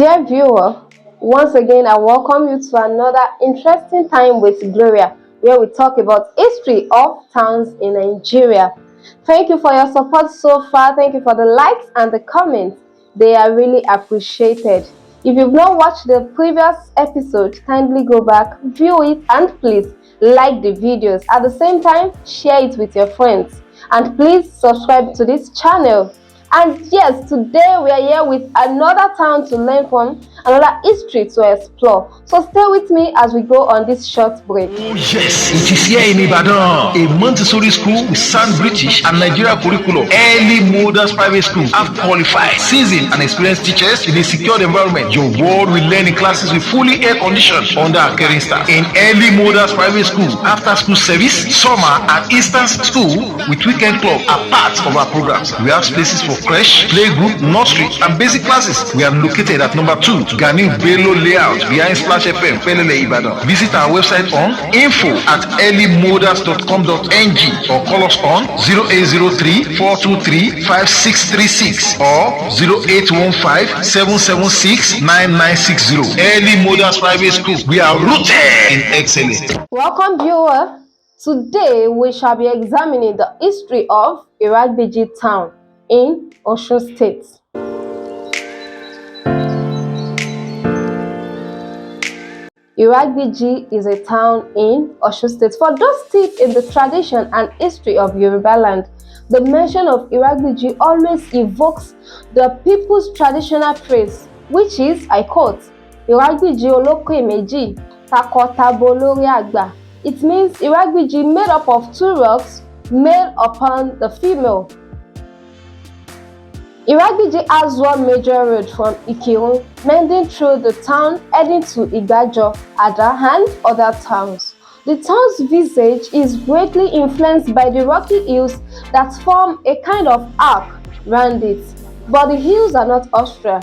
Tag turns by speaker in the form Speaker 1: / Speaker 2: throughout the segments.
Speaker 1: Dear viewer, once again I welcome you to another interesting time with Gloria, where we talk about history of towns in Nigeria. Thank you for your support so far. Thank you for the likes and the comments. They are really appreciated. If you've not watched the previous episode, kindly go back, view it, and please like the videos. At the same time, share it with your friends. And please subscribe to this channel. And yes, today we are here with another town to learn from, another history to explore. So stay with me as we go on this short break.
Speaker 2: Oh yes, it is here in Ibadan, a Montessori school with sound British and Nigeria curriculum. Early Models Private School have qualified, seasoned and experienced teachers in a secured environment. Your world will learn in classes with fully air conditioned under a caring staff. In Early Models Private School, after school service, summer and Eastern school with weekend club are part of our programs. We have spaces for creche, playgroup, nursery, and basic classes. We are located at number 2, Gani Bello Layout, behind Splash FM, Felele, Ibadan. Visit our website on info@earlymodels.com.ng or call us on 0803-423-5636 or 0815-776-9960. Early Models Private School. We are rooted in excellence.
Speaker 1: Welcome, viewer. Today we shall be examining the history of Iragbiji town in Osun State. Iragbiji is a town in Osun State. For those steeped in the tradition and history of Yoruba land, the mention of Iragbiji always evokes the people's traditional phrase, which is, I quote, Iragbiji oloko meji, takotabo lori agba. It means Iragbiji made up of 2 rocks, male upon the female. Iragbiji has one major road from Ikirun, mending through the town, heading to Igajo, Ada, and other towns. The town's visage is greatly influenced by the rocky hills that form a kind of arc round it. But the hills are not austral.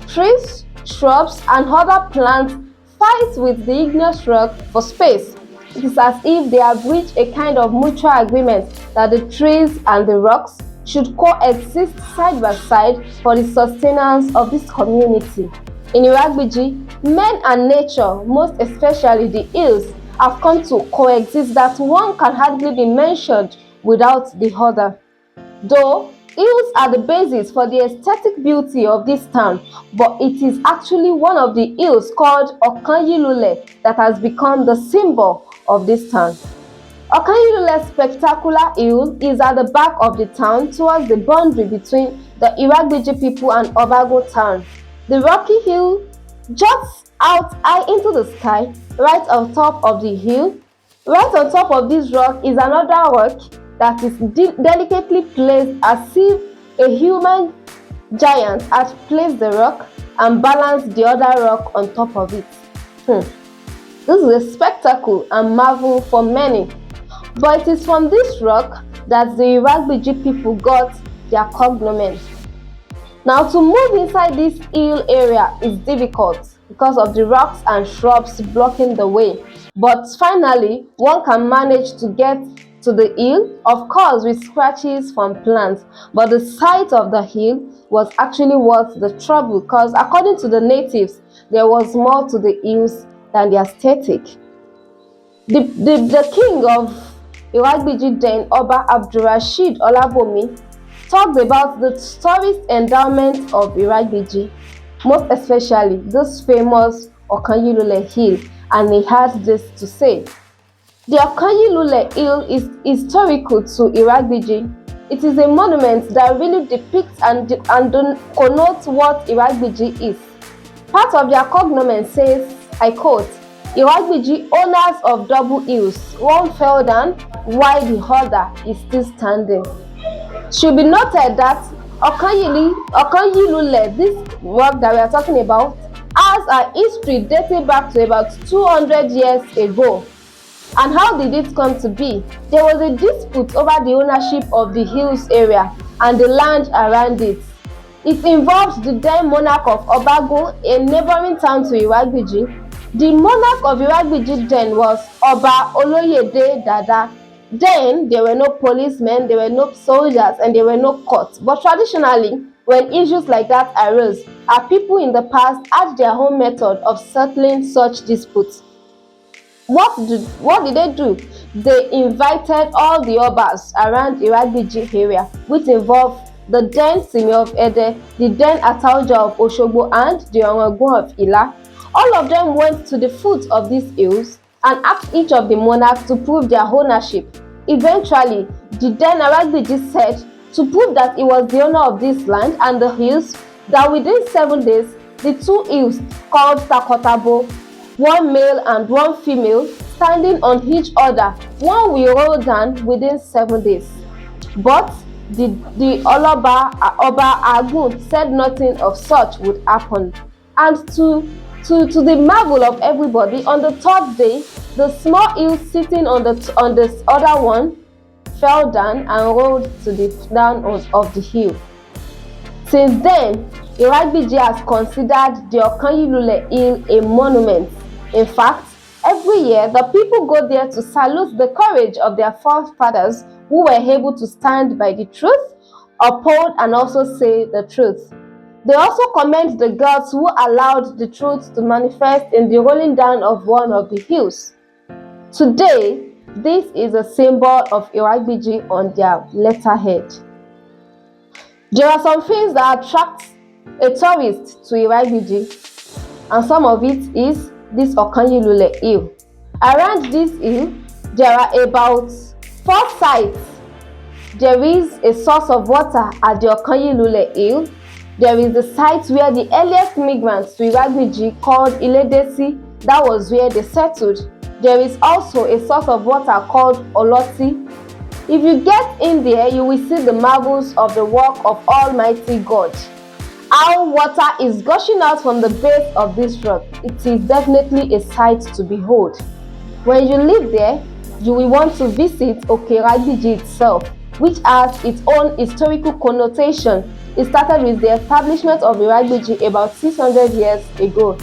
Speaker 1: Trees, shrubs, and other plants fight with the igneous rock for space. It is as if they have reached a kind of mutual agreement that the trees and the rocks should coexist side by side for the sustenance of this community. In Iragbiji, men and nature, most especially the hills, have come to coexist that one can hardly be mentioned without the other. Though hills are the basis for the aesthetic beauty of this town, but it is actually one of the hills called Okanole that has become the symbol of this town. Okanole Spectacular Hill is at the back of the town towards the boundary between the Iragbiji people and Obago town. The rocky hill juts out high into the sky right on top of the hill. Right on top of this rock is another rock that is delicately placed as if a human giant has placed the rock and balanced the other rock on top of it. This is a spectacle and marvel for many. But it is from this rock that the Iragbiji people got their cognomen. Now, to move inside this hill area is difficult because of the rocks and shrubs blocking the way. But finally, one can manage to get to the hill, of course with scratches from plants. But the sight of the hill was actually worth the trouble because according to the natives, there was more to the hills than the aesthetic. The king of Iragbiji then, Oba Abdurrashid Olabomi, talked about the tourist endowment of Iragbiji, most especially this famous Okanole Hill, and he had this to say. The Okanole Hill is historical to Iragbiji. It is a monument that really depicts and connotes what Iragbiji is. Part of their cognomen says, I quote, Iragbiji owners of double hills, one fell down while the other is still standing. Should be noted that Okanole, this rock that we are talking about, has a history dating back to about 200 years ago. And how did it come to be? There was a dispute over the ownership of the hills area and the land around it. It involved the then monarch of Obago, a neighboring town to Iragbiji. The monarch of Iragbiji then was Oba Oloyede Dada. Then there were no policemen, there were no soldiers, and there were no courts. But traditionally, when issues like that arose, our people in the past had their own method of settling such disputes. What did they do? They invited all the Obas around Iragbiji area, which involved the then Simi of Ede, the then Atauja of Oshogbo, and the Orangun of Ila. All of them went to the foot of these hills and asked each of the monarchs to prove their ownership. Eventually, the then Iragbiji said to prove that he was the owner of this land and the hills, that within 7 days, the two hills called Takotabo, one male and one female, standing on each other, one will roll down within 7 days. But the Oba Agun said nothing of such would happen. And to the marvel of everybody, on the 3rd day, the small hill sitting on this other one fell down and rolled to the down of the hill. Since then, Iragbiji has considered the Okanole Hill a monument. In fact, every year the people go there to salute the courage of their forefathers who were able to stand by the truth, uphold and also say the truth. They also commend the gods who allowed the truth to manifest in the rolling down of one of the hills. Today, this is a symbol of Iragbiji on their letterhead. There are some things that attract a tourist to Iragbiji, and some of it is this Okanole Hill. Around this hill, there are about 4 sites. There is a source of water at the Okanole Hill. There is the site where the earliest migrants to Iragbiji called Iledesi, that was where they settled. There is also a source of water called Oloti. If you get in there, you will see the marvels of the work of Almighty God. How water is gushing out from the base of this rock. It is definitely a sight to behold. When you live there, you will want to visit Iragbiji itself, which has its own historical connotation. It started with the establishment of Iragbiji about 600 years ago.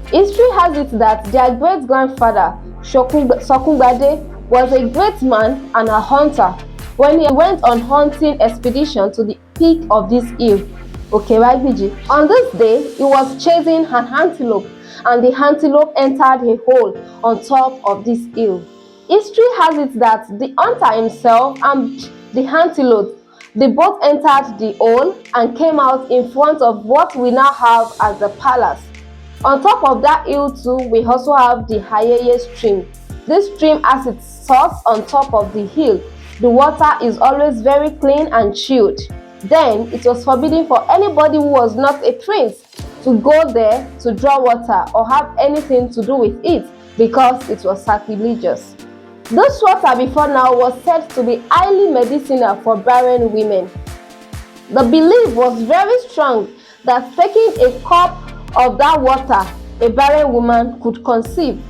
Speaker 1: History has it that their great-grandfather, Sokungbade, was a great man and a hunter. When he went on hunting expedition to the peak of this hill, Iragbiji, on this day, he was chasing an antelope, and the antelope entered a hole on top of this hill. History has it that the hunter himself and the antelope, they both entered the hole and came out in front of what we now have as the palace. On top of that hill too, we also have the Ayeye stream. This stream has its source on top of the hill. The water is always very clean and chilled. Then it was forbidden for anybody who was not a prince to go there to draw water or have anything to do with it because it was sacrilegious. This water before now was said to be highly medicinal for barren women. The belief was very strong that taking a cup of that water, a barren woman could conceive.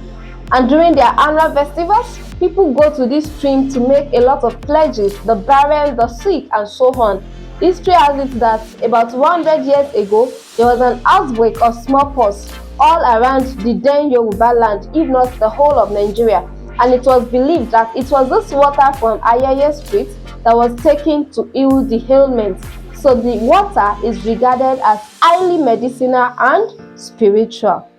Speaker 1: And during their annual festivals, people go to this stream to make a lot of pledges, the barren, the sick, and so on. History has it that about 100 years ago, there was an outbreak of smallpox all around the then Yoruba land, if not the whole of Nigeria. And it was believed that it was this water from Ayeye Street that was taken to heal the ailment. So the water is regarded as highly medicinal and spiritual.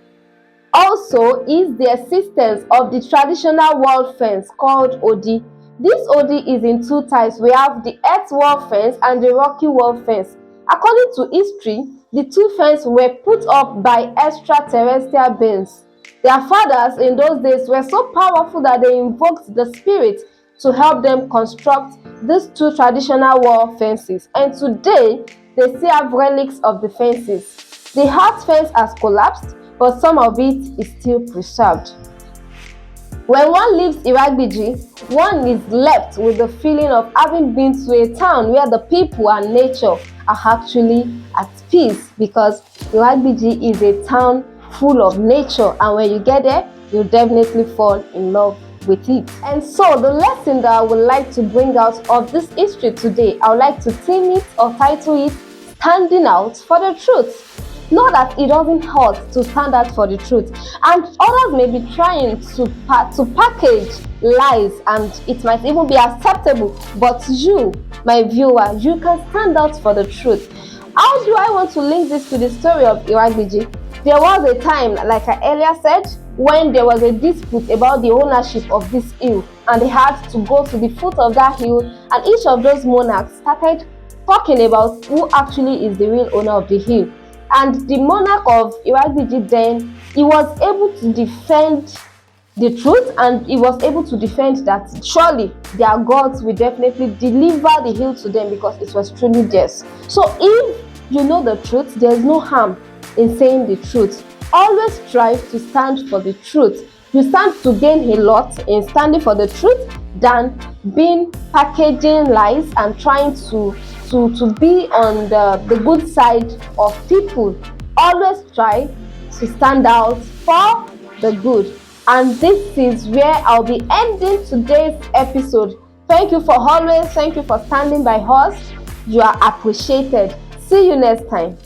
Speaker 1: Also is the existence of the traditional wall fence called Odi. This Odi is in 2 types. We have the earth wall fence and the rocky wall fence. According to history, the 2 fences were put up by extraterrestrial beings. Their fathers in those days were so powerful that they invoked the spirit to help them construct these 2 traditional wall fences. And today, they still have relics of the fences. The heart fence has collapsed, but some of it is still preserved. When one leaves Iragbiji, one is left with the feeling of having been to a town where the people and nature are actually at peace, because Iragbiji is a town full of nature, and when you get there, you'll definitely fall in love with it. And so the lesson that I would like to bring out of this history today, I would like to theme it or title it Standing Out for the Truth. Know that it doesn't hurt to stand out for the truth, and others may be trying to package lies, and it might even be acceptable, but you, my viewer, you can stand out for the truth. How do I want to link this to the story of Iragbiji? There was a time, like I earlier said, when there was a dispute about the ownership of this hill, and they had to go to the foot of that hill, and each of those monarchs started talking about who actually is the real owner of the hill. And the monarch of Iragbiji then, he was able to defend the truth, and he was able to defend that surely their gods will definitely deliver the hill to them because it was truly theirs. So if you know the truth, there is no harm in saying the truth. Always strive to stand for the truth. You stand to gain a lot in standing for the truth than being packaging lies and trying to be on the good side of people. Always try to stand out for the good. And this is where I'll be ending today's episode. Thank you for standing by us. You are appreciated. See you next time.